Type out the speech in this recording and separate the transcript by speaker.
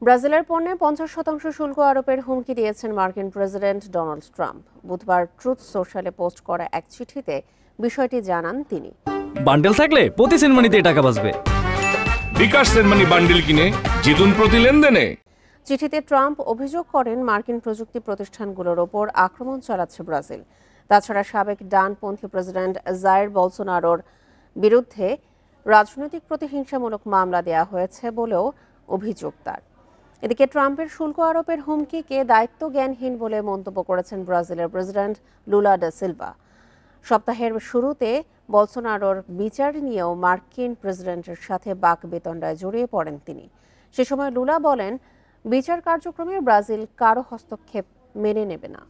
Speaker 1: ব্রাজিলের পণ্যে 50% শুল্ক আরোপের হুমকি দিয়েছেন মার্কিন প্রেসিডেন্ট ডোনাল্ড ট্রাম্প। বুধবার ট্রুথ সোশ্যালে পোস্ট করা এক চিঠিতে বিষয়টি জানান তিনি।
Speaker 2: বান্ডেল থাকলে প্রতি সেনমানিতে টাকা বাঁচবে।
Speaker 3: বিকাশ সেনমানি বান্ডেল কিনে জিতুন প্রতি লেনদেনে।
Speaker 1: চিঠিতে ট্রাম্প অভিযোগ করেন মার্কিন প্রযুক্তি প্রতিষ্ঠানগুলোর ওপর আক্রমণ চালাচ্ছে ব্রাজিল। তাছাড়া সাবেক ডানপন্থী প্রেসিডেন্ট জাইর বলসোনারোর বিরুদ্ধে রাজনৈতিক প্রতিহিংসামূলক মামলা দেওয়া হয়েছে বলেও অভিযোগ তার। এদিকে ট্রাম্পের শুল্ক আরোপের হুমকিকে দায়িত্বজ্ঞানহীন বলে মন্তব্য করেছেন ব্রাজিলের প্রেসিডেন্ট লুলা ডা সিলভা। সপ্তাহের শুরুতে বলসোনারোর বিচার নিয়েও মার্কিন প্রেসিডেন্টের সাথে বাকবিতণ্ডায় জড়িয়ে পড়েন তিনি। সে সময় লুলা বলেন, বিচার কার্যক্রমে ব্রাজিল কারো হস্তক্ষেপ মেনে নেবে না।